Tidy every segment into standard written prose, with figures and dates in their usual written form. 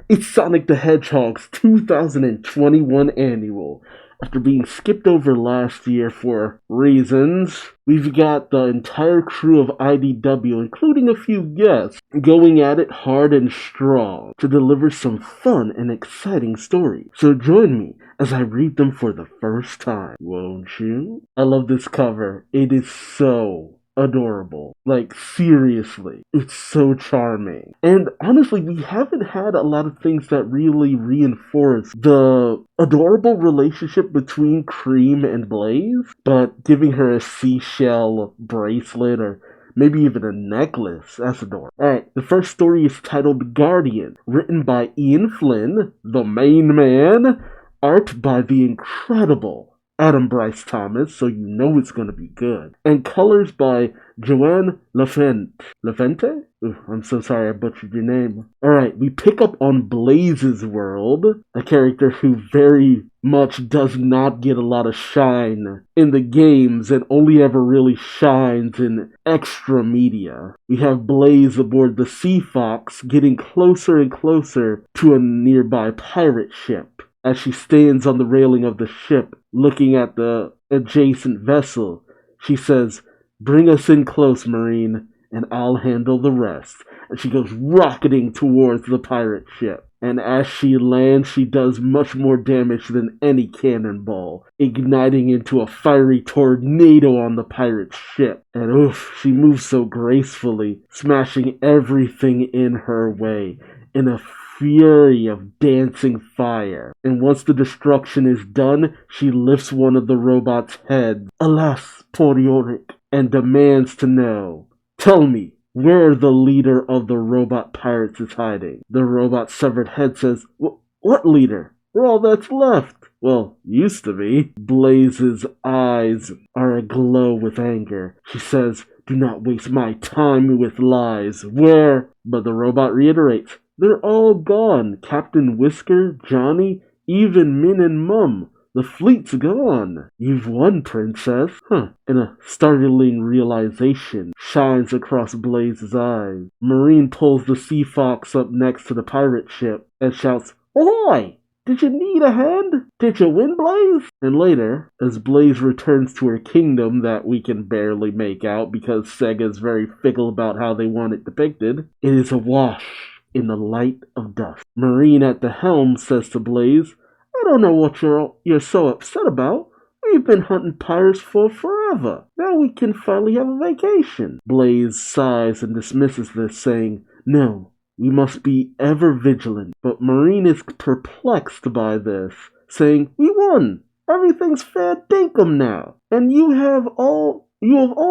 It's Sonic the Hedgehog's 2021 annual. After being skipped over last year for reasons, we've got the entire crew of IDW, including a few guests, going at it hard and strong to deliver some fun and exciting stories. So join me as I read them for the first time, won't you? I love this cover. It is so adorable. Like, seriously, it's so charming. And honestly, we haven't had a lot of things that really reinforce the adorable relationship between Cream and Blaze, but giving her a seashell bracelet or maybe even a necklace, that's adorable. Alright, the first story is titled Guardian, written by Ian Flynn, the main man, art by the incredible Adam Bryce Thomas, so you know it's gonna be good. And colors by Joanne Lafente? Ooh, I'm so sorry I butchered your name. Alright, we pick up on Blaze's world, a character who very much does not get a lot of shine in the games and only ever really shines in extra media. We have Blaze aboard the Sea Fox getting closer and closer to a nearby pirate ship. As she stands on the railing of the ship, looking at the adjacent vessel, she says, "Bring us in close, Marine, and I'll handle the rest." And she goes rocketing towards the pirate ship. And as she lands, she does much more damage than any cannonball, igniting into a fiery tornado on the pirate ship. And oof, she moves so gracefully, smashing everything in her way in a fury of dancing fire. And once the destruction is done, she lifts one of the robot's heads, alas, poor Yorick, and demands to know, "Tell me where the leader of the robot pirates is hiding." The robot's severed head says, "What leader? We're all that's left." "Well, used to be." Blaze's eyes are aglow with anger. She says, "Do not waste my time with lies. Where?" But the robot reiterates, "They're all gone. Captain Whisker, Johnny, even Min and Mum. The fleet's gone." "You've won, Princess." And a startling realization shines across Blaze's eyes. Marine pulls the Sea Fox up next to the pirate ship and shouts, "Ahoy! Did you need a hand? Did you win, Blaze?" And later, as Blaze returns to her kingdom that we can barely make out because Sega's very fickle about how they want it depicted, it is awash in the light of dusk. Marine at the helm says to Blaze, "I don't know what you're so upset about. We've been hunting pirates for forever. Now we can finally have a vacation." Blaze sighs and dismisses this, saying, "No, we must be ever vigilant." But Marine is perplexed by this, saying, "We won. Everything's fair dinkum now. And you of all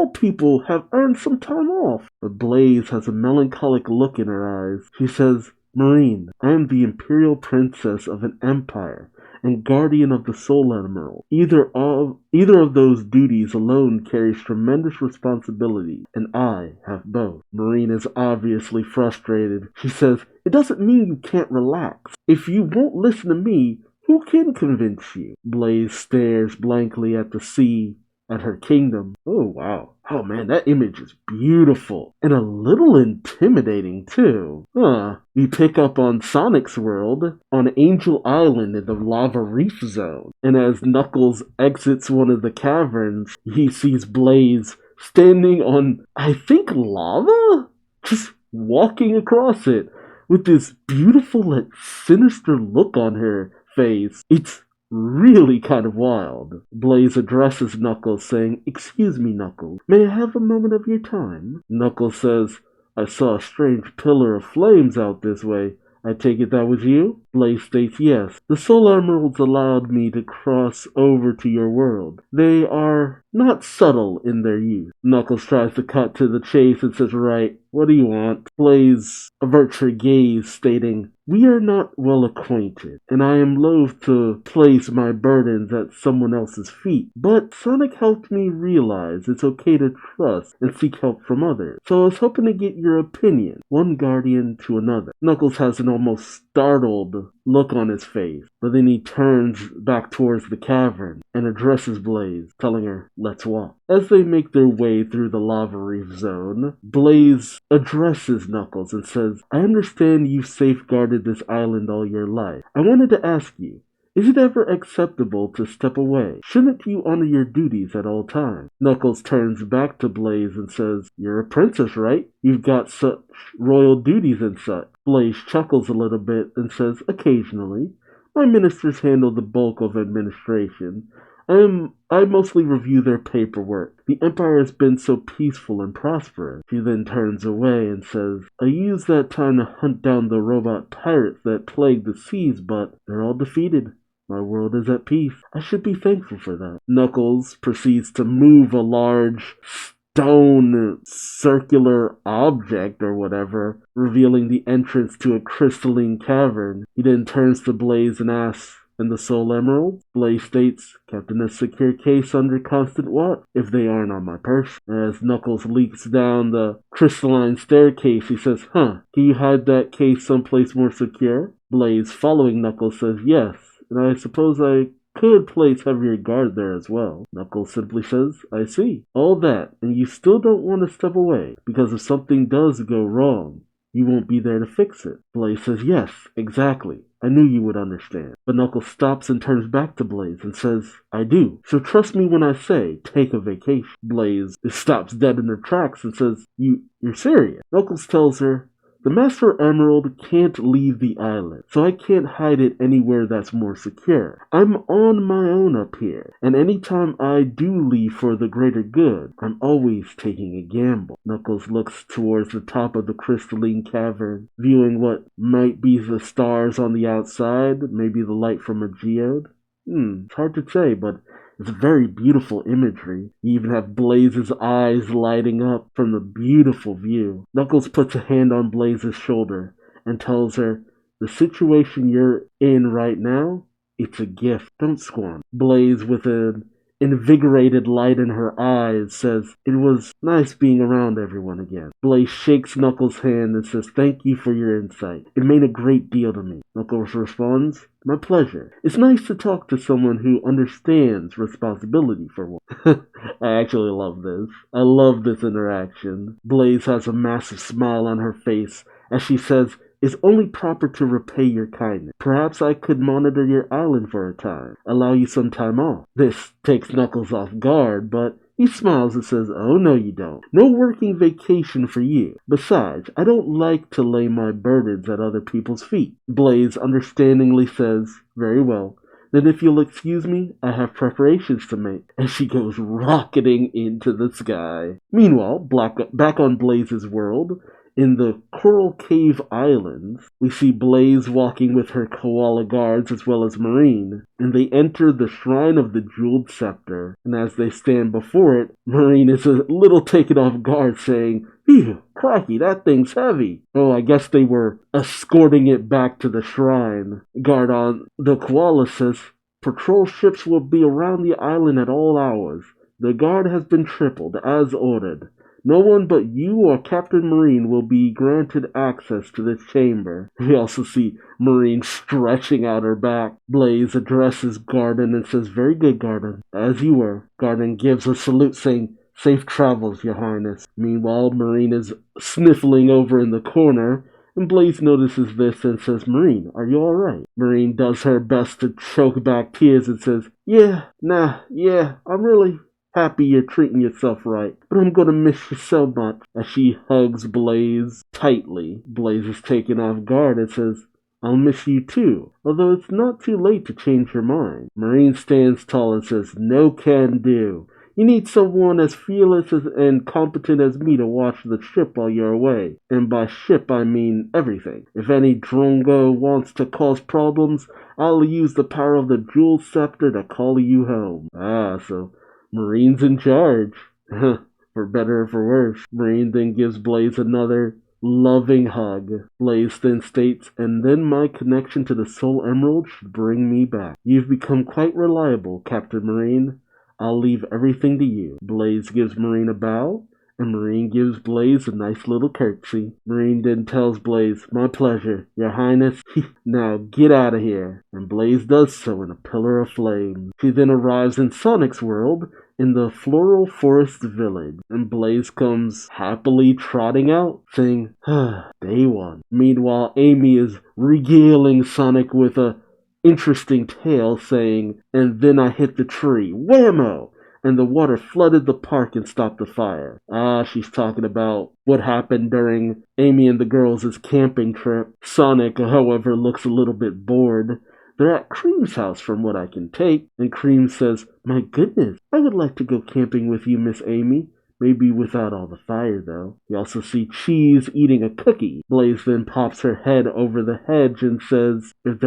people have earned some time off." But Blaze has a melancholic look in her eyes. She says, "Marine, I am the Imperial Princess of an empire and guardian of the Soul Emerald. Either of those duties alone carries tremendous responsibility, and I have both." Marine is obviously frustrated. She says, "It doesn't mean you can't relax. If you won't listen to me, who can convince you?" Blaze stares blankly at the sea, at her kingdom. Oh, wow. Oh, man, that image is beautiful. And a little intimidating, too. We pick up on Sonic's world, on Angel Island in the Lava Reef Zone. And as Knuckles exits one of the caverns, he sees Blaze standing on, I think, lava? Just walking across it with this beautiful and sinister look on her face. It's really kind of wild. Blaze addresses Knuckles, saying, "Excuse me, Knuckles. May I have a moment of your time?" Knuckles says, "I saw a strange pillar of flames out this way. I take it that was you?" Blaze states, "Yes. The Soul Emeralds allowed me to cross over to your world. They are not subtle in their use." Knuckles tries to cut to the chase and says, "Right, what do you want?" Blaze averts her gaze, stating, "We are not well acquainted, and I am loath to place my burdens at someone else's feet. But Sonic helped me realize it's okay to trust and seek help from others. So I was hoping to get your opinion, one guardian to another." Knuckles has an almost startled look on his face, but then he turns back towards the cavern and addresses Blaze, telling her, "Let's walk." As they make their way through the lava reef zone, Blaze addresses Knuckles and says, "I understand you've safeguarded this island all your life. I wanted to ask you, is it ever acceptable to step away? Shouldn't you honor your duties at all times?" Knuckles turns back to Blaze and says, "You're a princess, right? You've got such royal duties and such." Blaze chuckles a little bit and says, "Occasionally. My ministers handle the bulk of administration. I mostly review their paperwork. The Empire has been so peaceful and prosperous." She then turns away and says, "I used that time to hunt down the robot pirates that plagued the seas, but they're all defeated. My world is at peace. I should be thankful for that." Knuckles proceeds to move a large stone circular object or whatever, revealing the entrance to a crystalline cavern. He then turns to Blaze and asks, "And the Soul Emerald?" Blaze states, "Kept in a secure case under constant watch, if they aren't on my person." As Knuckles leaps down the crystalline staircase, he says, "Can you hide that case someplace more secure?" Blaze, following Knuckles, says, "Yes, and I suppose I could place heavier guard there as well." Knuckles simply says, "I see. All that, and you still don't want to step away, because if something does go wrong, you won't be there to fix it." Blaze says, "Yes, exactly. I knew you would understand." But Knuckles stops and turns back to Blaze and says, "I do. So trust me when I say, take a vacation." Blaze stops dead in her tracks and says, You're serious?" Knuckles tells her, "The Master Emerald can't leave the island, so I can't hide it anywhere that's more secure. I'm on my own up here, and anytime I do leave for the greater good, I'm always taking a gamble." Knuckles looks towards the top of the crystalline cavern, viewing what might be the stars on the outside, maybe the light from a geode. It's hard to say, but it's very beautiful imagery. You even have Blaze's eyes lighting up from the beautiful view. Knuckles puts a hand on Blaze's shoulder and tells her, "The situation you're in right now, it's a gift. Don't squander." Blaze, with an invigorated light in her eyes, says, "It was nice being around everyone again." Blaze shakes Knuckles' hand and says, "Thank you for your insight. It meant a great deal to me." Knuckles responds, "My pleasure. It's nice to talk to someone who understands responsibility for one." I actually love this. I love this interaction. Blaze has a massive smile on her face as she says, "It's only proper to repay your kindness. Perhaps I could monitor your island for a time, allow you some time off." This takes Knuckles off guard, but he smiles and says, "Oh, no you don't. No working vacation for you. Besides, I don't like to lay my burdens at other people's feet." Blaze understandingly says, "Very well. Then if you'll excuse me, I have preparations to make," and she goes rocketing into the sky. Meanwhile, back on Blaze's world, in the Coral Cave Islands, we see Blaze walking with her koala guards as well as Marine, and they enter the Shrine of the Jeweled Scepter. And as they stand before it, Marine is a little taken off guard, saying, "Phew, crikey, that thing's heavy." Oh, I guess they were escorting it back to the shrine. Guard on the koala says, "Patrol ships will be around the island at all hours. The guard has been tripled, as ordered. No one but you or Captain Marine will be granted access to this chamber." We also see Marine stretching out her back. Blaze addresses Garden and says, "Very good, Garden. As you were." Garden gives a salute saying, "Safe travels, Your Highness." Meanwhile, Marine is sniffling over in the corner, and Blaze notices this and says, "Marine, are you alright?" Marine does her best to choke back tears and says, yeah, I'm really happy you're treating yourself right, but I'm gonna miss you so much." As she hugs Blaze tightly, Blaze is taken off guard and says, "I'll miss you too, although it's not too late to change your mind." Marine stands tall and says, "No can do. You need someone as fearless and competent as me to watch the ship while you're away. And by ship, I mean everything. If any Drongo wants to cause problems, I'll use the power of the Jewel Scepter to call you home." So Marine's in charge. For better or for worse. Marine then gives Blaze another loving hug. Blaze then states, "And then my connection to the Soul Emerald should bring me back. You've become quite reliable, Captain Marine. I'll leave everything to you." Blaze gives Marine a bow And Marine gives Blaze a nice little curtsy. Marine then tells Blaze, "My pleasure, Your Highness. Now get out of here." And Blaze does so in a pillar of flame. She then arrives in Sonic's world in the Floral Forest Village, and Blaze comes happily trotting out, saying, "Day one." Meanwhile, Amy is regaling Sonic with a interesting tale, saying, "And then I hit the tree. Whammo! And the water flooded the park and stopped the fire." She's talking about what happened during Amy and the girls' camping trip. Sonic, however, looks a little bit bored. They're at Cream's house from what I can take, and Cream says, "My goodness, I would like to go camping with you, Miss Amy. Maybe without all the fire, though." We also see Cheese eating a cookie. Blaze then pops her head over the hedge and says, If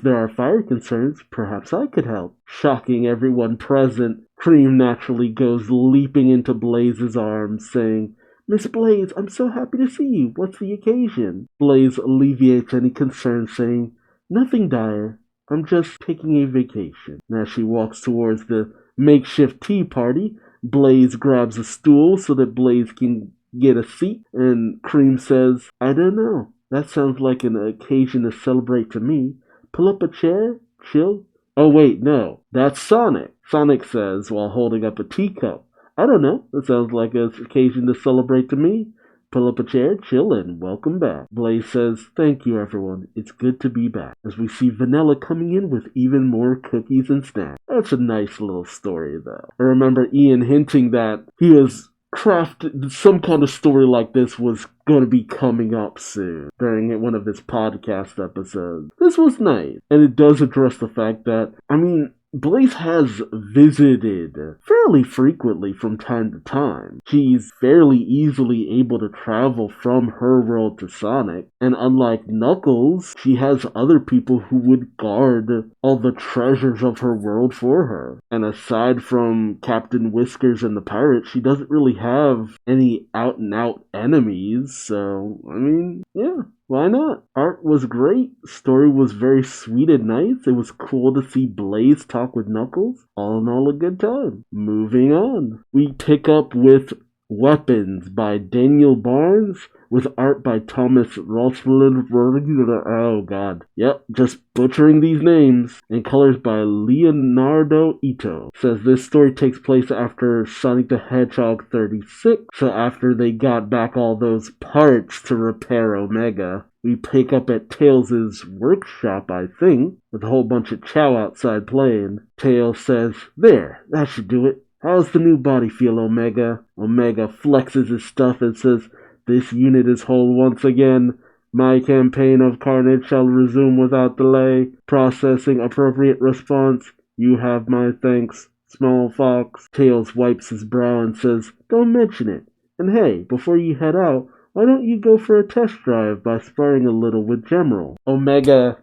there are fire concerns, perhaps I could help." Shocking everyone present, Cream naturally goes leaping into Blaze's arms, saying, "Miss Blaze, I'm so happy to see you. What's the occasion?" Blaze alleviates any concern, saying, "Nothing dire. I'm just taking a vacation." And as she walks towards the makeshift tea party, Blaze grabs a stool so that Blaze can get a seat, and Cream says, "I don't know. That sounds like an occasion to celebrate to me. Pull up a chair, chill." "Oh wait, no, that's Sonic," Sonic says while holding up a teacup. "I don't know, that sounds like an occasion to celebrate to me. Pull up a chair, chill, and welcome back." Blaze says, "Thank you, everyone. It's good to be back." As we see Vanilla coming in with even more cookies and snacks. That's a nice little story, though. I remember Ian hinting that he was crafted some kind of story like this was going to be coming up soon during one of his podcast episodes. This was nice, and it does address the fact that, Blaze has visited fairly frequently from time to time. She's fairly easily able to travel from her world to Sonic, and unlike Knuckles, she has other people who would guard all the treasures of her world for her. And aside from Captain Whiskers and the pirates, she doesn't really have any out-and-out enemies, so, yeah. Why not? Art was great. Story was very sweet and nice. It was cool to see Blaze talk with Knuckles. All in all, a good time. Moving on. We pick up with Weapons by Daniel Barnes with art by Thomas Rosalind. Oh god. Yep, just butchering these names. And colors by Leonardo Ito. Says this story takes place after Sonic the Hedgehog 36. So after they got back all those parts to repair Omega. We pick up at Tails' workshop, I think, with a whole bunch of Chow outside playing. Tails says, "There, that should do it. How's the new body feel, Omega?" Omega flexes his stuff and says, "This unit is whole once again. My campaign of carnage shall resume without delay. Processing appropriate response. You have my thanks, Small Fox." Tails wipes his brow and says, "Don't mention it. And hey, before you head out, why don't you go for a test drive by sparring a little with Gemerald?" Omega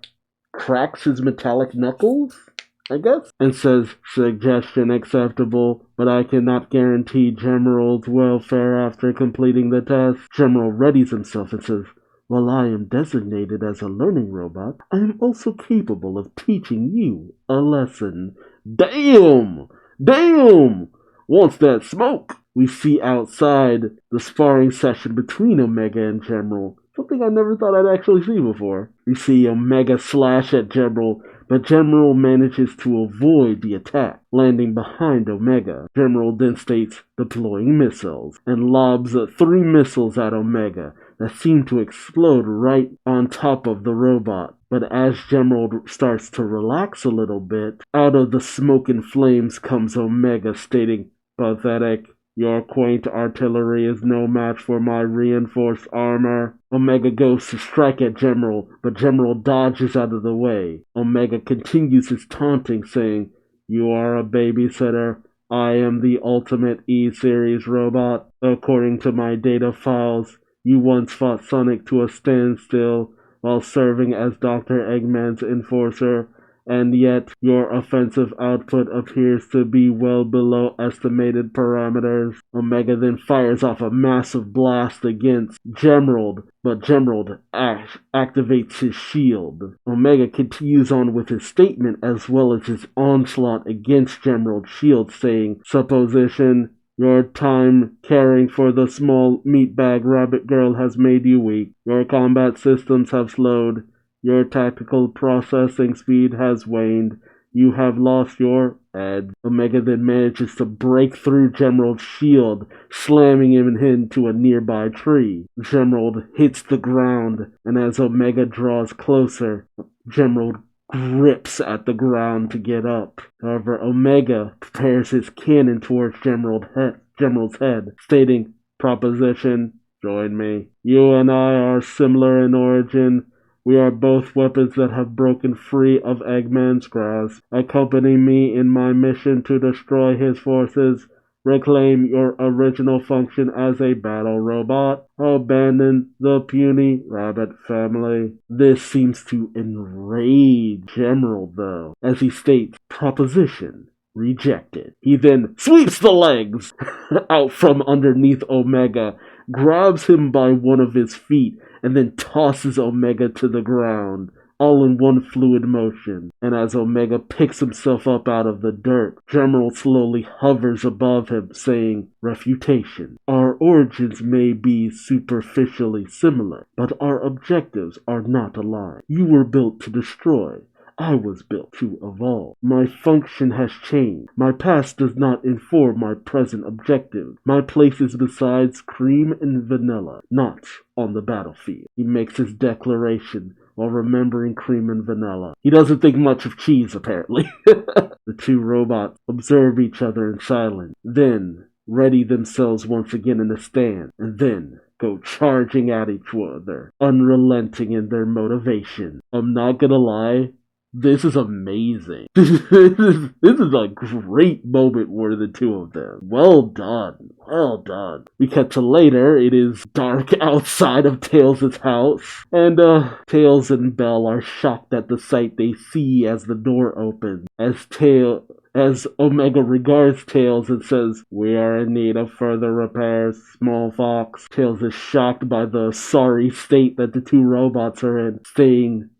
cracks his metallic knuckles, I guess, and says, "Suggestion acceptable, but I cannot guarantee Gemerald's welfare after completing the test." Gemerald readies himself and says, "While I am designated as a learning robot, I am also capable of teaching you a lesson." Damn! Damn! Wants that smoke? We see outside the sparring session between Omega and Gemerald. Something I never thought I'd actually see before. We see Omega slash at Gemerald, but Gemerald manages to avoid the attack, landing behind Omega. Gemerald then states, "Deploying missiles," and lobs 3 missiles at Omega that seem to explode right on top of the robot. But as Gemerald starts to relax a little bit, out of the smoke and flames comes Omega stating, "Pathetic. Your quaint artillery is no match for my reinforced armor." Omega goes to strike at Gemerald, but Gemerald dodges out of the way. Omega continues his taunting, saying, "You are a babysitter. I am the ultimate E-Series robot. According to my data files, you once fought Sonic to a standstill while serving as Dr. Eggman's enforcer, and yet your offensive output appears to be well below estimated parameters." Omega then fires off a massive blast against Gemerald, but Gemerald activates his shield. Omega continues on with his statement as well as his onslaught against Gemerald's shield, saying, "Supposition, Your time caring for the small meatbag rabbit girl has made you weak. Your combat systems have slowed. Your tactical processing speed has waned. You have lost your edge. Omega then manages to break through Gemerald's shield, slamming him into a nearby tree. Gemerald hits the ground, and as Omega draws closer, Gemerald grips at the ground to get up. However, Omega prepares his cannon towards Gemerald's head, stating, "Proposition, join me. You and I are similar in origin. We are both weapons that have broken free of Eggman's grasp. Accompany me in my mission to destroy his forces. Reclaim your original function as a battle robot. Abandon the puny rabbit family." This seems to enrage Gemerald, though, as he states, "Proposition rejected." He then sweeps the legs out from underneath Omega, grabs him by one of his feet, and then tosses Omega to the ground, all in one fluid motion. And as Omega picks himself up out of the dirt, Gemerald slowly hovers above him, saying, "Refutation. Our origins may be superficially similar, but our objectives are not aligned. You were built to destroy. I was built to evolve. My function has changed. My past does not inform my present objective. My place is besides cream and vanilla, not on the battlefield." He makes his declaration while remembering cream and vanilla. He doesn't think much of cheese, apparently. The two robots observe each other in silence, then ready themselves once again in a stand, and then go charging at each other, unrelenting in their motivation. I'm not gonna lie, this is amazing. This is a great moment for the two of them. Well done. Well done. We cut to later. It is dark outside of Tails' house. And Tails and Belle are shocked at the sight they see as the door opens. As Omega regards Tails and says, "We are in need of further repairs, small fox." Tails is shocked by the sorry state that the two robots are in, saying,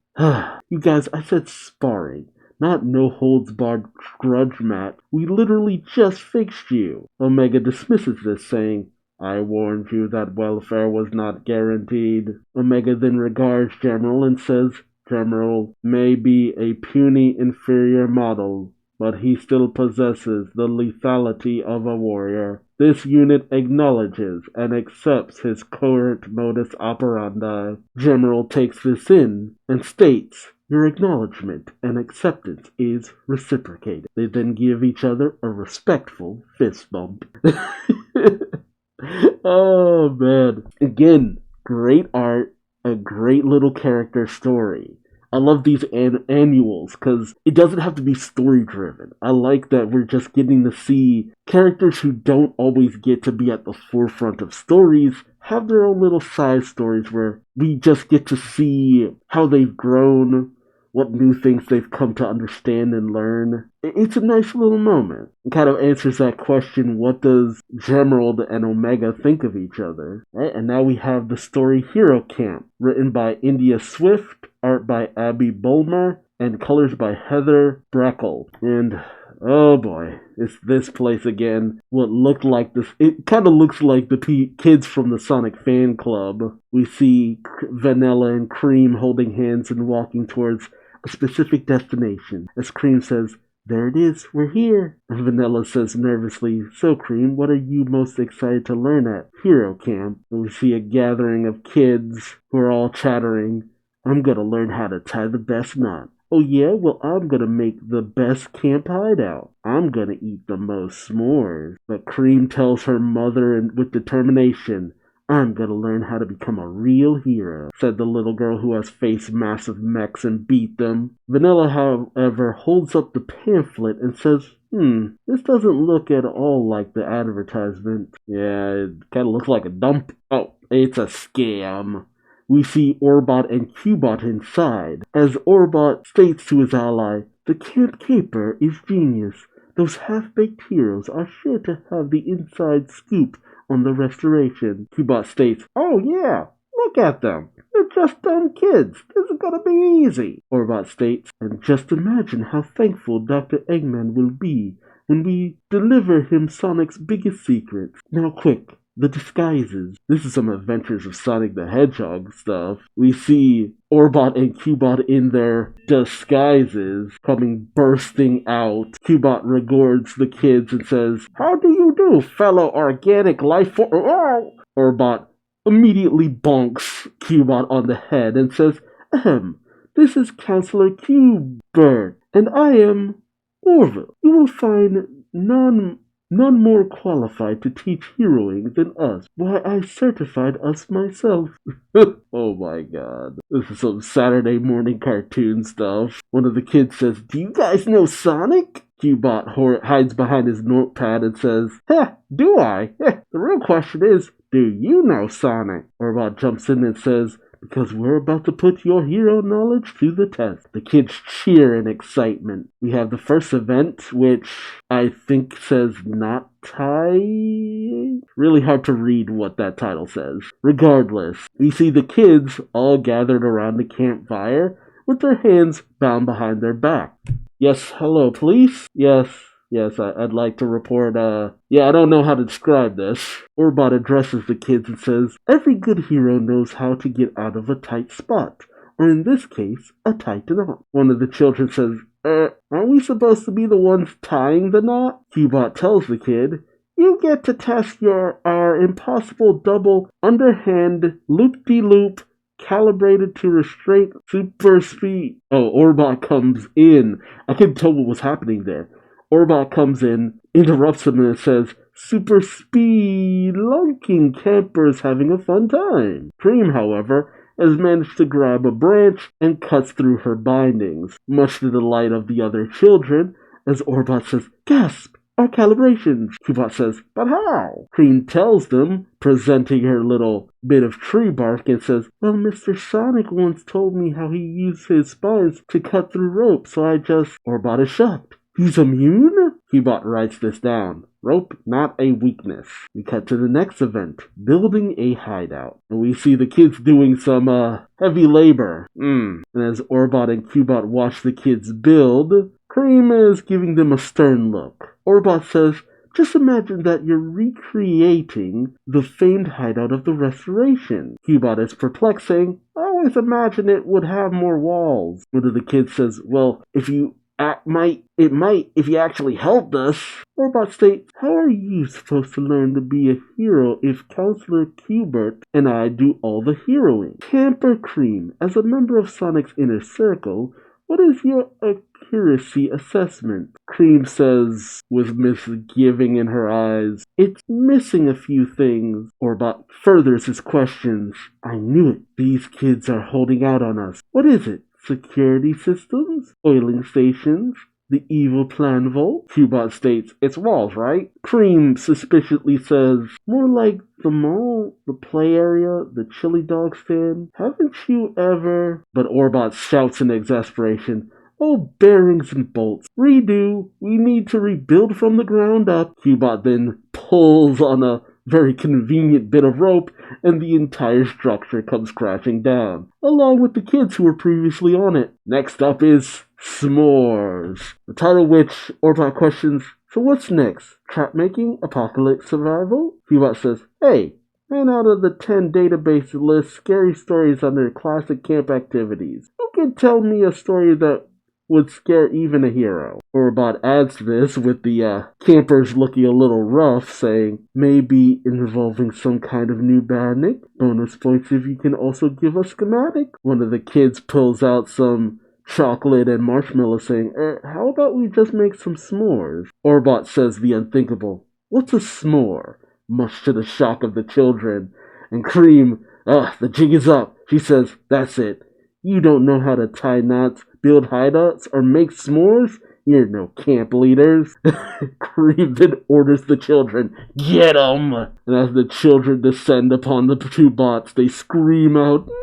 "You guys, I said sparring, not no-holds-barred grudge match. We literally just fixed you." Omega dismisses this, saying, "I warned you that welfare was not guaranteed." Omega then regards Gemerald and says, "Gemerald may be a puny inferior model, but he still possesses the lethality of a warrior. This unit acknowledges and accepts his current modus operandi." Gemerald takes this in and states, "Your acknowledgement and acceptance is reciprocated." They then give each other a respectful fist bump. Oh man. Again, great art, a great little character story. I love these annuals because it doesn't have to be story driven. I like that we're just getting to see characters who don't always get to be at the forefront of stories have their own little side stories where we just get to see how they've grown, what new things they've come to understand and learn. It's a nice little moment. It kind of answers that question, what does Gemerald and Omega think of each other? Right? And now we have the story Hero Camp, written by India Swift, art by Abby Bulmer, and colors by Heather Breckle. And oh boy, it's this place again. What looked like this, it kind of looks like the kids from the Sonic fan club. We see Vanilla and Cream holding hands and walking towards a specific destination. As Cream says, "There it is, we're here." And Vanilla says nervously, "So Cream, what are you most excited to learn at Hero Camp?" And we see a gathering of kids who are all chattering. "I'm gonna learn how to tie the best knot." "Oh yeah? Well, I'm gonna make the best camp hideout." "I'm gonna eat the most s'mores." But Cream tells her mother with determination, "I'm gonna learn how to become a real hero," said the little girl who has faced massive mechs and beat them. Vanilla, however, holds up the pamphlet and says, "This doesn't look at all like the advertisement." Yeah, it kinda looks like a dump. Oh, it's a scam. We see Orbot and Cubot inside. As Orbot states to his ally, "The Camp Caper is genius. Those half-baked heroes are sure to have the inside scoop on the restoration." Cubot states, "Oh yeah, look at them. They're just dumb kids. This is gonna be easy." Orbot states, "And just imagine how thankful Dr. Eggman will be when we deliver him Sonic's biggest secrets. Now quick, the disguises. This is some Adventures of Sonic the Hedgehog stuff. We see Orbot and Cubot in their disguises coming bursting out. Cubot regards the kids and says, "How do you do, fellow organic life form?" Oh! Orbot immediately bonks Cubot on the head and says, "This is Counselor Cubert, and I am Orville. You will find none more qualified to teach heroing than us. Why, I certified us myself." Oh my god. This is some Saturday morning cartoon stuff. One of the kids says, "Do you guys know Sonic?" Cubot hides behind his notepad and says, "Do I? The real question is, do you know Sonic?" Orbot jumps in and says, "Because we're about to put your hero knowledge to the test." The kids cheer in excitement. We have the first event, which I think says not tie. Really hard to read what that title says. Regardless, we see the kids all gathered around the campfire with their hands bound behind their back. "Yes, hello, police? Yes, I'd like to report, I don't know how to describe this." Orbot addresses the kids and says, "Every good hero knows how to get out of a tight spot, or in this case, a tight knot." One of the children says, aren't we supposed to be the ones tying the knot?" Cubot tells the kid, "You get to test our impossible double underhand loop-de-loop calibrated to restrain super speed." Oh, Orbot comes in. I couldn't tell what was happening there. Orbot comes in, interrupts him, and says, "Super speed lunking campers having a fun time." Cream, however, has managed to grab a branch and cuts through her bindings, much to the delight of the other children, as Orbot says, "Gasp! Our calibrations!" Cubot says, "But how?" Cream tells them, presenting her little bit of tree bark, and says, "Well, Mr. Sonic once told me how he used his spines to cut through rope, so I just..." Orbot is shocked. "He's immune?" Cubot writes this down. Rope, not a weakness. We cut to the next event, building a hideout. And we see the kids doing some, heavy labor. And as Orbot and Cubot watch the kids build, Cream is giving them a stern look. Orbot says, "Just imagine that you're recreating the famed hideout of the Restoration." Cubot is perplexing. "I always imagine it would have more walls." One of the kids says, "Well, if you if you actually helped us." Orbot states, "How are you supposed to learn to be a hero if Counselor Cubert and I do all the heroing?" Camper Cream, as a member of Sonic's inner circle, what is your accuracy assessment? Cream says, with misgiving in her eyes, "It's missing a few things." Orbot furthers his questions. "I knew it. These kids are holding out on us. What is it? Security systems? Oiling stations? The evil plan vault?" Cubot states, "It's walls, right?" Cream suspiciously says, "More like the mall, the play area, the chili dog stand. Haven't you ever..." But Orbot shouts in exasperation, "Oh, bearings and bolts. Redo. We need to rebuild from the ground up." Cubot then pulls on a very convenient bit of rope, and the entire structure comes crashing down, along with the kids who were previously on it. Next up is S'mores, the title which Orbot questions, "So what's next? Trap making? Apocalypse survival?" Cubot says, "Hey, man, out of the 10 database list scary stories under classic camp activities, who can tell me a story that would scare even a hero?" Orbot adds this with the campers looking a little rough, saying, "Maybe involving some kind of new bandit. Bonus points if you can also give a schematic." One of the kids pulls out some chocolate and marshmallow, saying, "How about we just make some s'mores?" Orbot says the unthinkable, "What's a s'more?" much to the shock of the children. And Cream, the jig is up. She says, "That's it. You don't know how to tie knots, build hideouts, or make s'mores? You're no camp leaders." Cream then orders the children, "Get 'em!" And as the children descend upon the two bots, they scream out, "No!"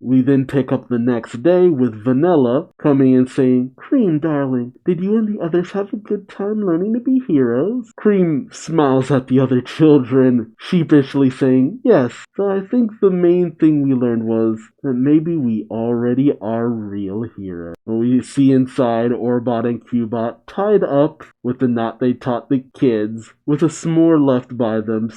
We then pick up the next day with Vanilla coming and saying, Cream, darling, did you and the others have a good time learning to be heroes? Cream smiles at the other children, sheepishly saying, yes. So I think the main thing we learned was that maybe we already are real heroes. We see inside Orbot and Cubot tied up with the knot they taught the kids, with a s'more left by them,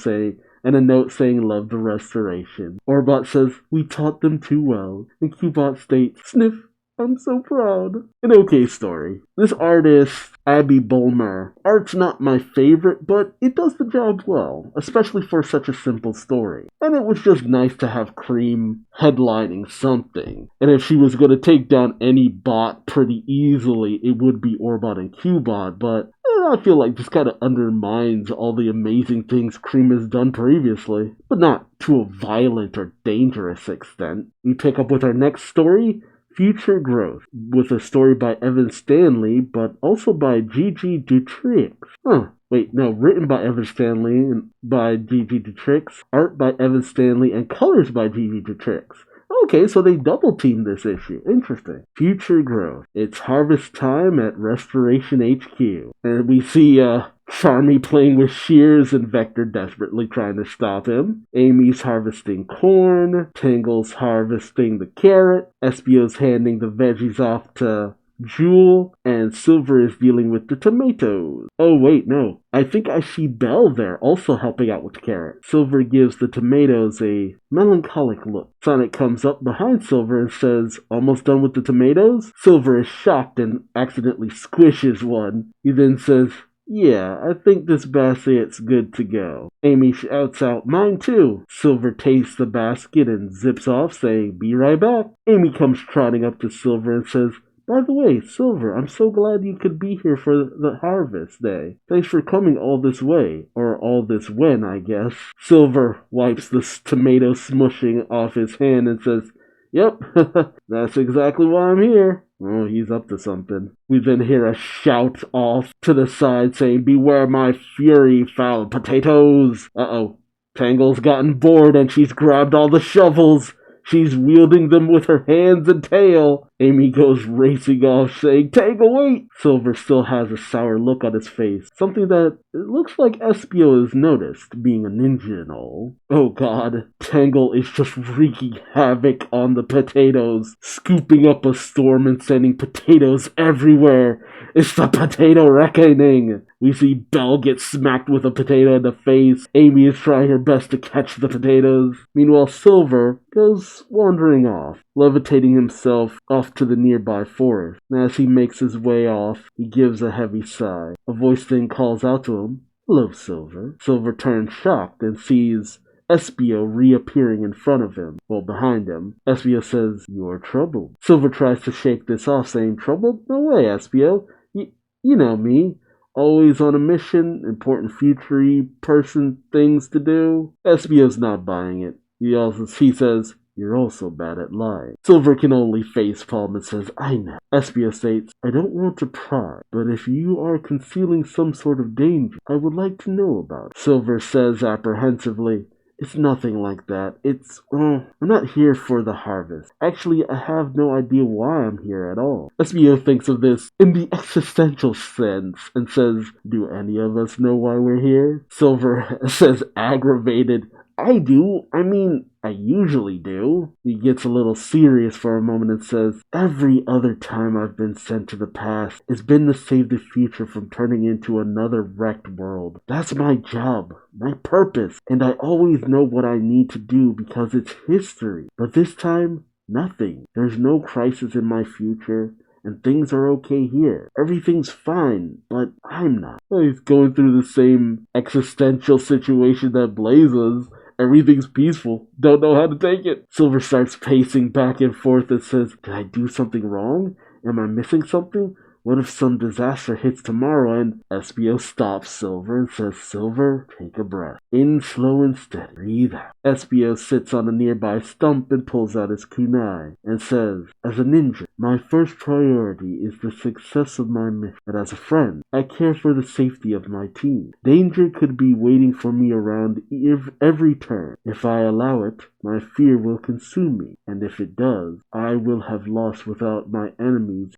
and a note saying love the restoration. Orbot says, we taught them too well, and Cubot states, sniff, I'm so proud. An okay story. This artist, Abby Bulmer, art's not my favorite, but it does the job well, especially for such a simple story. And it was just nice to have Cream headlining something. And if she was going to take down any bot pretty easily, it would be Orbot and Cubot, but I feel like this kind of undermines all the amazing things Cream has done previously, but not to a violent or dangerous extent. We pick up with our next story, Future Growth, with a story by Evan Stanley, but also by Gigi Dutrix. Written by Evan Stanley and by Gigi Dutrix, art by Evan Stanley, and colors by Gigi Dutrix. Okay, so they double-teamed this issue. Interesting. Future Growth. It's harvest time at Restoration HQ. And we see Charmy playing with Shears and Vector desperately trying to stop him. Amy's harvesting corn. Tangle's harvesting the carrot. Espio's handing the veggies off to Jewel, and Silver is dealing with the tomatoes. Oh wait, no. I think I see Belle there also helping out with the carrot. Silver gives the tomatoes a melancholic look. Sonic comes up behind Silver and says, almost done with the tomatoes? Silver is shocked and accidentally squishes one. He then says, yeah, I think this basket's good to go. Amy shouts out, mine too. Silver tastes the basket and zips off, saying, be right back. Amy comes trotting up to Silver and says, by the way, Silver, I'm so glad you could be here for the harvest day. Thanks for coming all this way. Or all this when, I guess. Silver wipes the tomato smushing off his hand and says, yep, that's exactly why I'm here. Oh, he's up to something. We then hear a shout off to the side saying, beware my fury, foul potatoes. Uh-oh. Tangle's gotten bored and she's grabbed all the shovels. She's wielding them with her hands and tail. Amy goes racing off, saying, Tangle, wait! Silver still has a sour look on his face, something that it looks like Espio has noticed, being a ninja and all. Oh god, Tangle is just wreaking havoc on the potatoes, scooping up a storm and sending potatoes everywhere. It's the potato reckoning! We see Belle get smacked with a potato in the face. Amy is trying her best to catch the potatoes. Meanwhile, Silver goes wandering off, levitating himself off to the nearby forest. And as he makes his way off, he gives a heavy sigh. A voice then calls out to him, hello, Silver. Silver turns shocked and sees Espio reappearing in front of him, while behind him. Espio says, you're troubled. Silver tries to shake this off, saying, troubled? No way, Espio. You know me. Always on a mission, important future person things to do. Espio's not buying it. He says, you're also bad at lying. Silver can only facepalm and says, I know. Espio states, I don't want to pry, but if you are concealing some sort of danger, I would like to know about it. Silver says apprehensively, it's nothing like that. I'm not here for the harvest. Actually, I have no idea why I'm here at all. Espio thinks of this in the existential sense and says, do any of us know why we're here? Silver says aggravated, I do. I usually do. He gets a little serious for a moment and says, every other time I've been sent to the past, it's been to save the future from turning into another wrecked world. That's my job, my purpose, and I always know what I need to do because it's history. But this time, nothing. There's no crisis in my future. And things are okay here. Everything's fine, but I'm not. He's going through the same existential situation that Blaze was. Everything's peaceful. Don't know how to take it. Silver starts pacing back and forth and says, did I do something wrong? Am I missing something? What if some disaster hits tomorrow? And Espio stops Silver and says, Silver, take a breath. In slow and steady. Breathe out. Espio sits on a nearby stump and pulls out his kunai and says, as a ninja, my first priority is the success of my mission. But as a friend, I care for the safety of my team. Danger could be waiting for me around every turn. If I allow it, my fear will consume me, and if it does, I will have lost without my enemies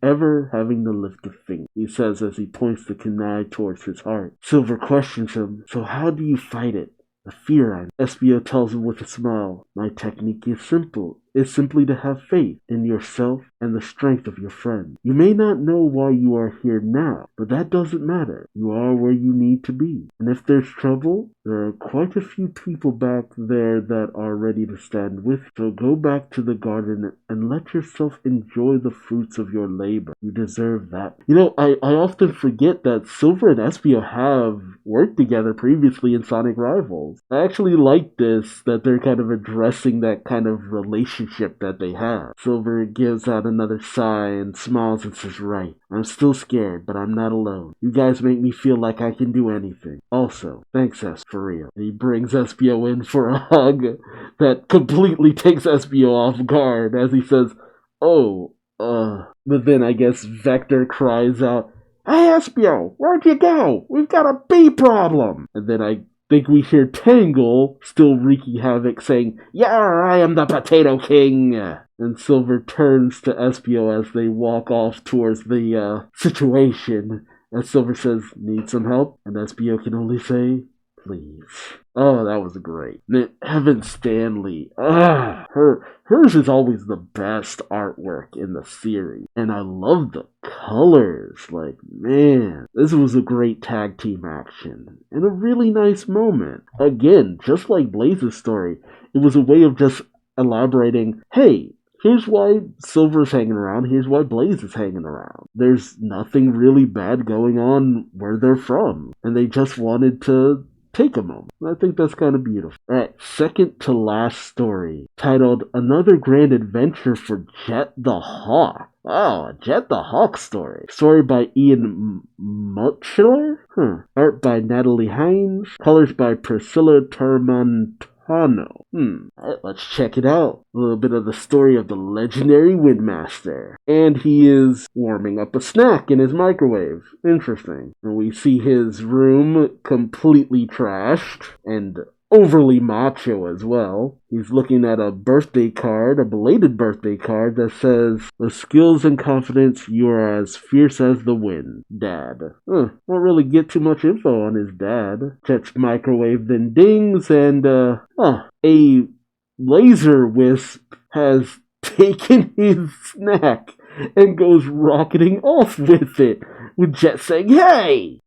ever having to lift a finger, he says as he points the kunai towards his heart. Silver questions him, so how do you fight it? The fear I know. Espio tells him with a smile, my technique is simple. It's simply to have faith in yourself and the strength of your friend. You may not know why you are here now, but that doesn't matter. You are where you need to be. And if there's trouble, there are quite a few people back there that are ready to stand with you. So go back to the garden and let yourself enjoy the fruits of your labor. You deserve that. You know, I often forget that Silver and Espio have worked together previously in Sonic Rivals. I actually like this, that they're kind of addressing that kind of relationship that they have. Silver gives out another sigh and smiles and says, right, I'm still scared, but I'm not alone. You guys make me feel like I can do anything. Also, thanks Es, for real. And he brings Espio in for a hug that completely takes Espio off guard as he says, but then I guess Vector cries out, hey Espio, where'd you go? We've got a bee problem. And then I think we hear Tangle, still wreaking havoc, saying, Yar, I am the Potato King! And Silver turns to Espio as they walk off towards the situation. And Silver says, need some help? And Espio can only say, please. Oh, that was great. Evan Stanley. Hers is always the best artwork in the series. And I love the colors. Like, man, this was a great tag team action. And a really nice moment. Again, just like Blaze's story, it was a way of just elaborating, hey, here's why Silver's hanging around, here's why Blaze is hanging around. There's nothing really bad going on where they're from. And they just wanted to take a moment. I think that's kind of beautiful. Alright, second to last story, titled Another Grand Adventure for Jet the Hawk. Oh, a Jet the Hawk story. Story by Ian Mutchler? Art by Natalie Hines. Colors by Priscilla Termontano. Alright, let's check it out. A little bit of the story of the legendary Windmaster. And he is warming up a snack in his microwave. Interesting. And we see his room completely trashed and overly macho as well. He's looking at a birthday card, a belated birthday card that says, with skills and confidence, you are as fierce as the wind, Dad. Won't really get too much info on his dad. Jet's microwave then dings and, a laser wisp has taken his snack and goes rocketing off with it, with Jet saying, hey!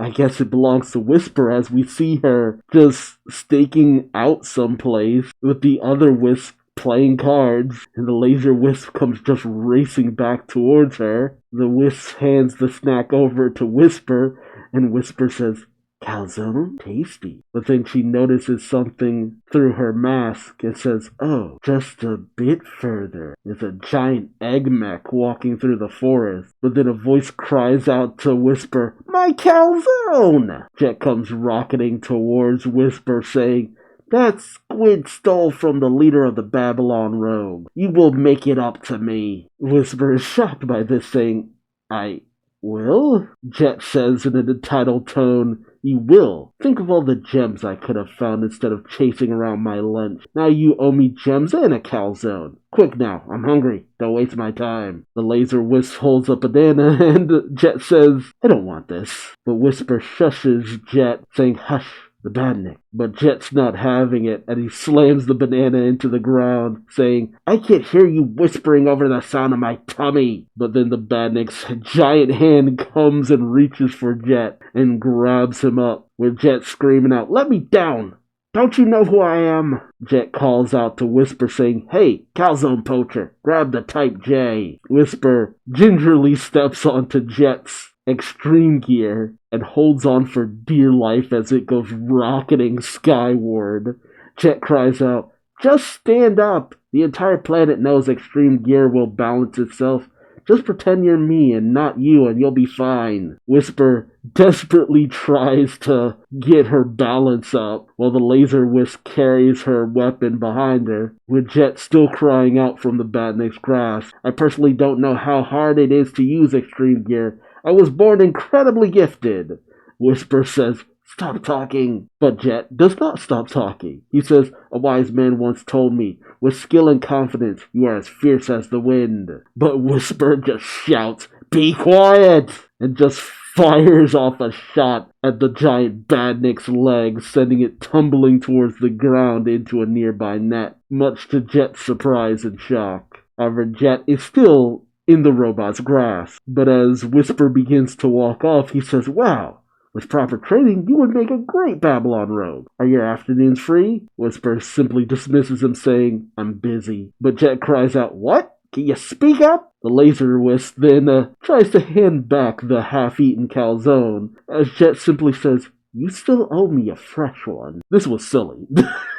I guess it belongs to Whisper as we see her just staking out someplace with the other Wisp playing cards, and the laser Wisp comes just racing back towards her. The Wisp hands the snack over to Whisper, and Whisper says, calzone? Tasty. But then she notices something through her mask and says, oh, just a bit further. There's a giant egg mech walking through the forest. But then a voice cries out to Whisper, my calzone! Jet comes rocketing towards Whisper saying, that squid stole from the leader of the Babylon Rogue. You will make it up to me. Whisper is shocked by this, saying, I will? Jet says in an entitled tone, you will. Think of all the gems I could have found instead of chasing around my lunch. Now you owe me gems and a calzone. Quick now, I'm hungry. Don't waste my time. The laser Wisp holds a banana and Jet says, I don't want this. But Whisper shushes Jet, saying, hush, the badnik. But Jet's not having it, and he slams the banana into the ground, saying, I can't hear you whispering over the sound of my tummy. But then the badnik's giant hand comes and reaches for Jet and grabs him up, with Jet screaming out, let me down! Don't you know who I am? Jet calls out to Whisper, saying, hey, calzone poacher, grab the Type J. Whisper gingerly steps onto Jet's extreme gear and holds on for dear life as it goes rocketing skyward. Jet cries out, just stand up. The entire planet knows extreme gear will balance itself. Just pretend you're me and not you and you'll be fine. Whisper desperately tries to get her balance up while the laser Wisp carries her weapon behind her, with Jet still crying out from the badnik's grasp. I personally don't know how hard it is to use extreme gear. I was born incredibly gifted. Whisper says, Stop talking. But Jet does not stop talking. He says, a wise man once told me, with skill and confidence, you are as fierce as the wind. But Whisper just shouts, be quiet! And just fires off a shot at the giant badnik's leg, sending it tumbling towards the ground into a nearby net, much to Jet's surprise and shock. However, Jet is still in the robot's grasp, but as Whisper begins to walk off, he says, wow, with proper training, you would make a great Babylon rogue. Are your afternoons free? Whisper simply dismisses him, saying, I'm busy. But Jet cries out, what? Can you speak up? The laser wisp then tries to hand back the half-eaten calzone, as Jet simply says, you still owe me a fresh one. This was silly.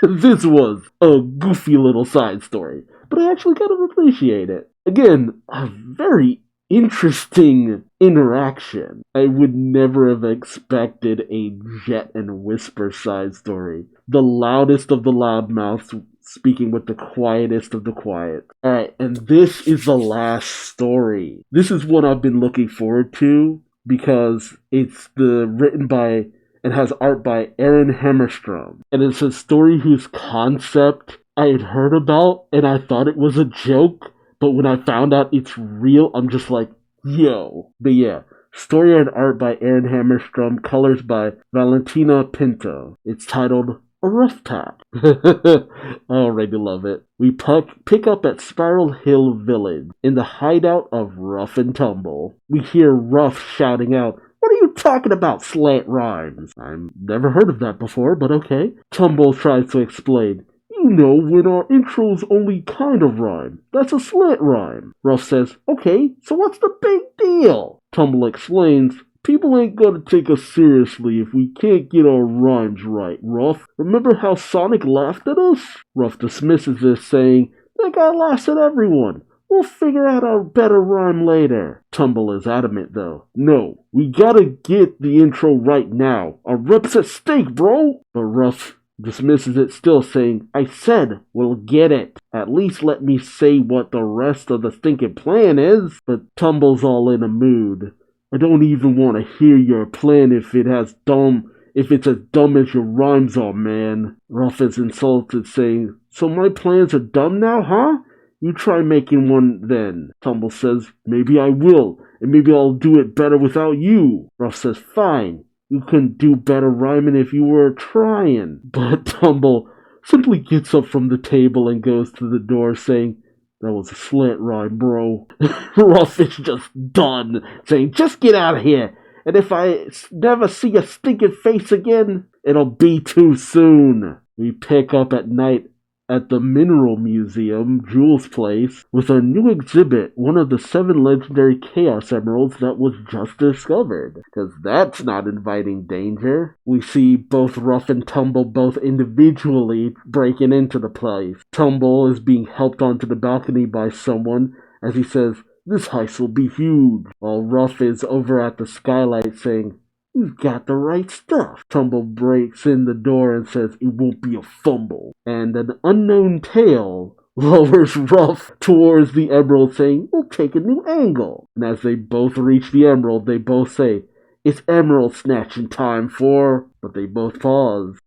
This was a goofy little side story, but I actually kind of appreciate it. Again, a very interesting interaction. I would never have expected a Jet and Whisper side story. The loudest of the loudmouths speaking with the quietest of the quiet. Alright, and this is the last story. This is what I've been looking forward to because it's written by and has art by Aaron Hammerstrom. And it's a story whose concept I had heard about and I thought it was a joke, but when I found out it's real, I'm just like, yo. But yeah, story and art by Aaron Hammerstrom, colors by Valentina Pinto. It's titled A Rough Top. I already love it. We pick up at Spiral Hill Village in the hideout of Rough and Tumble. We hear Rough shouting out, what are you talking about, slant rhymes? I've never heard of that before, but okay. Tumble tries to explain. You know, when our intros only kind of rhyme. That's a slant rhyme. Ruff says, okay, so what's the big deal? Tumble explains, people ain't gonna take us seriously if we can't get our rhymes right, Ruff. Remember how Sonic laughed at us? Ruff dismisses this, saying, that guy laughs at everyone. We'll figure out a better rhyme later. Tumble is adamant, though. No, we gotta get the intro right now. Our rep's at stake, bro! But Ruff dismisses it still, saying, I said we'll get it. At least let me say what the rest of the stinking plan is. But Tumble's all in a mood. I don't even want to hear your plan if it's as dumb as your rhymes are, man. Ruff is insulted, saying, so my plans are dumb now, huh? You try making one then. Tumble says, maybe I will, and maybe I'll do it better without you. Ruff says, fine. You couldn't do better rhyming if you were trying. But Tumble simply gets up from the table and goes to the door, saying, that was a slant rhyme, bro. Ruff is just done, saying, just get out of here. And if I never see your stinking face again, it'll be too soon. We pick up at night at the Mineral Museum, Jules' place, with a new exhibit, one of the 7 legendary Chaos Emeralds that was just discovered. Because that's not inviting danger. We see both Ruff and Tumble both individually breaking into the place. Tumble is being helped onto the balcony by someone as he says, this heist will be huge, while Ruff is over at the skylight saying, you've got the right stuff. Tumble breaks in the door and says it won't be a fumble. And an unknown tail lowers Ruff towards the emerald, saying, we'll take a new angle. And as they both reach the emerald, they both say, it's emerald snatching time for... But they both pause.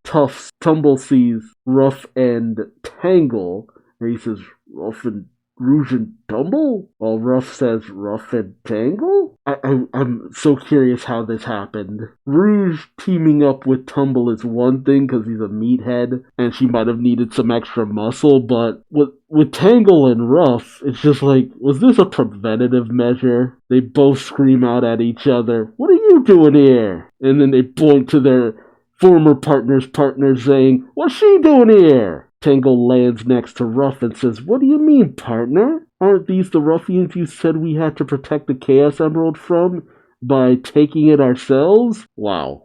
Tumble sees Ruff and Tangle, and he says, Ruff and Rouge and Tumble? While Ruff says Ruff and Tangle? I'm so curious how this happened. Rouge teaming up with Tumble is one thing because he's a meathead and she might have needed some extra muscle, but with Tangle and Ruff, it's just like, was this a preventative measure? They both scream out at each other, what are you doing here? And then they point to their former partner saying, what's she doing here? Tangle lands next to Ruff and says, what do you mean, partner? Aren't these the ruffians you said we had to protect the Chaos Emerald from by taking it ourselves? Wow.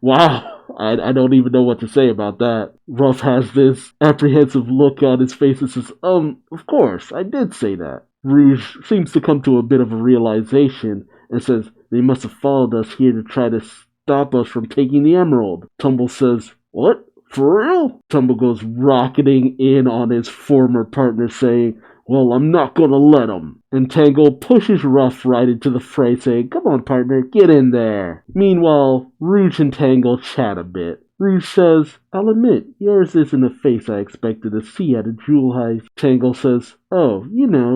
Wow. I don't even know what to say about that. Ruff has this apprehensive look on his face and says, of course, I did say that. Rouge seems to come to a bit of a realization and says, they must have followed us here to try to stop us from taking the emerald. Tumble says, what? For real? Tumble goes rocketing in on his former partner, saying, well, I'm not gonna let him. And Tangle pushes Ruff right into the fray, saying, "Come on, partner, get in there." Meanwhile, Rouge and Tangle chat a bit. Rouge says, "I'll admit, yours isn't a face I expected to see at a jewel heist." Tangle says, "Oh,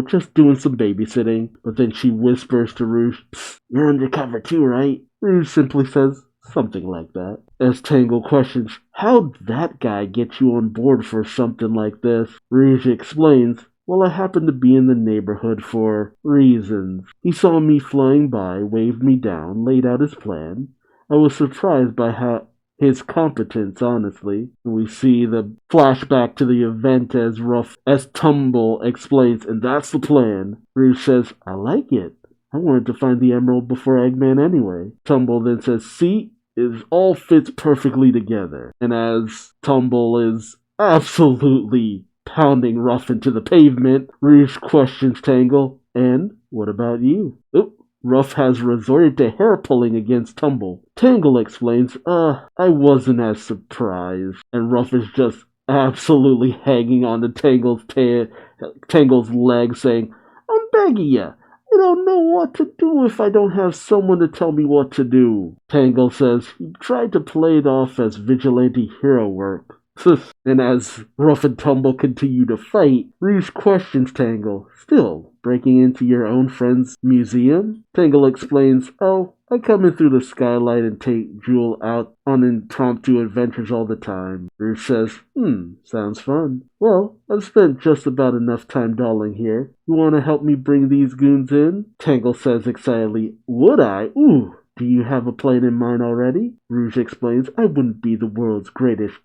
just doing some babysitting." But then she whispers to Rouge, "Psst, you're undercover too, right?" Rouge simply says, "Something like that." As Tangle questions, "How'd that guy get you on board for something like this?" Rouge explains, "Well, I happened to be in the neighborhood for reasons. He saw me flying by, waved me down, laid out his plan. I was surprised by his competence, honestly." And we see the flashback to the event as Tumble explains, "And that's the plan." Rouge says, "I like it. I wanted to find the emerald before Eggman anyway." Tumble then says, "See, it all fits perfectly together." And as Tumble is absolutely pounding Ruff into the pavement, Rouge questions Tangle, "And what about you?" Oop. Ruff has resorted to hair pulling against Tumble. Tangle explains, I wasn't as surprised." And Ruff is just absolutely hanging on to Tangle's leg, saying, "I'm begging ya. I don't know what to do if I don't have someone to tell me what to do." Tangle says he tried to play it off as vigilante hero work. And as Ruff and Tumble continue to fight, Rouge questions Tangle, "Still, breaking into your own friend's museum?" Tangle explains, "Oh, I come in through the skylight and take Jewel out on impromptu adventures all the time." Rouge says, "Sounds fun. Well, I've spent just about enough time dolling here. You want to help me bring these goons in?" Tangle says excitedly, "Would I? Ooh. Do you have a plan in mind already?" Rouge explains, "I wouldn't be the world's greatest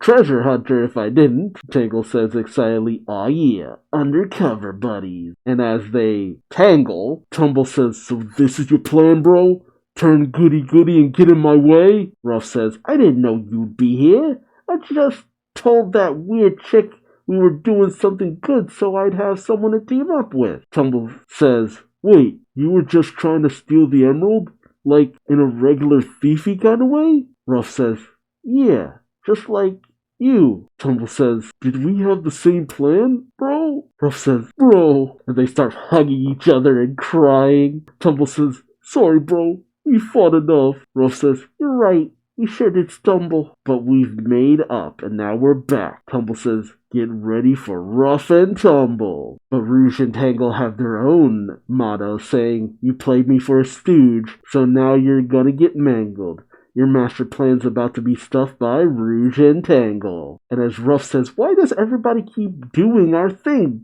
treasure hunter if I didn't." Tangle says excitedly, "Aw yeah, undercover buddies." And as they tangle, Tumble says, "So this is your plan, bro? Turn goody-goody and get in my way?" Ruff says, "I didn't know you'd be here. I just told that weird chick we were doing something good so I'd have someone to team up with." Tumble says, "Wait, you were just trying to steal the emerald? Like, in a regular thiefy kind of way?" Ruff says, "Yeah, just like you." Tumble says, "Did we have the same plan, bro?" Ruff says, "Bro." And they start hugging each other and crying. Tumble says, "Sorry, bro. We fought enough." Ruff says, "You're right. We sure did stumble. But we've made up, and now we're back." Tumble says, "Get ready for Ruff and Tumble." But Rouge and Tangle have their own motto, saying, "You played me for a stooge, so now you're gonna get mangled. Your master plan's about to be stuffed by Rouge and Tangle." And as Ruff says, "Why does everybody keep doing our thing?"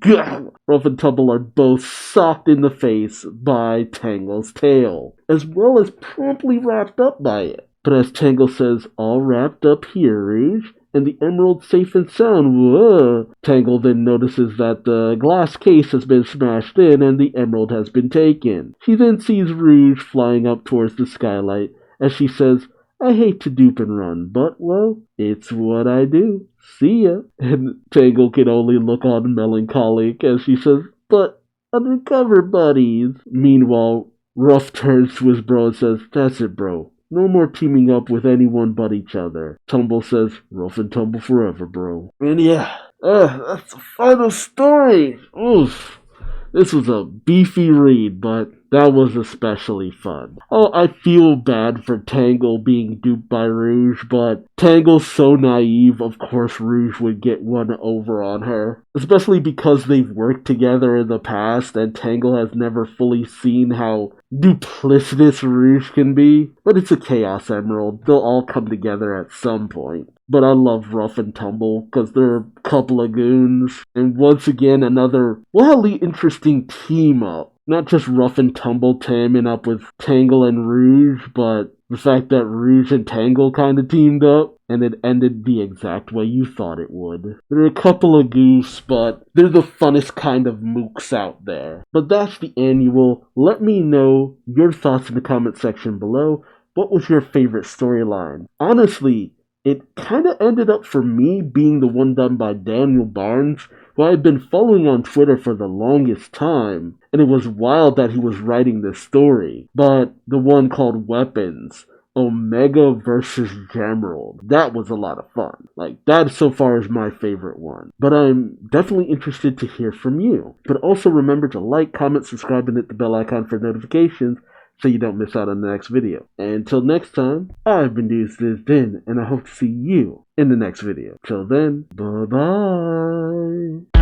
Ruff and Tumble are both socked in the face by Tangle's tail, as well as promptly wrapped up by it. But as Tangle says, "All wrapped up here, Rouge, and the emerald safe and sound," whoa, Tangle then notices that the glass case has been smashed in and the emerald has been taken. She then sees Rouge flying up towards the skylight as she says, "I hate to dupe and run, but, well, it's what I do. See ya." And Tangle can only look on melancholic as she says, "But undercover buddies." Meanwhile, Ruff turns to his bro and says, "That's it, bro. No more teaming up with anyone but each other." Tumble says, "Ruff and Tumble forever, bro." And yeah, that's the final story. Oof. This was a beefy read, but that was especially fun. Oh, I feel bad for Tangle being duped by Rouge, but Tangle's so naive, of course Rouge would get one over on her. Especially because they've worked together in the past, and Tangle has never fully seen how duplicitous Rouge can be. But it's a Chaos Emerald. They'll all come together at some point. But I love Ruff and Tumble because they're a couple of goons. And once again, another wildly interesting team up. Not just Ruff and Tumble teaming up with Tangle and Rouge, but the fact that Rouge and Tangle kind of teamed up, and it ended the exact way you thought it would. They're a couple of goofs, but they're the funnest kind of mooks out there. But that's the annual. Let me know your thoughts in the comment section below. What was your favorite storyline? Honestly, it kind of ended up for me being the one done by Daniel Barnes, who I had been following on Twitter for the longest time, and it was wild that he was writing this story. But the one called Weapons, Omega versus Gemerald. That was a lot of fun. Like, that so far is my favorite one. But I'm definitely interested to hear from you. But also remember to like, comment, subscribe, and hit the bell icon for notifications so you don't miss out on the next video. And until next time, I've been Duuz-Diz-Din, and I hope to see you in the next video. Till then, bye-bye.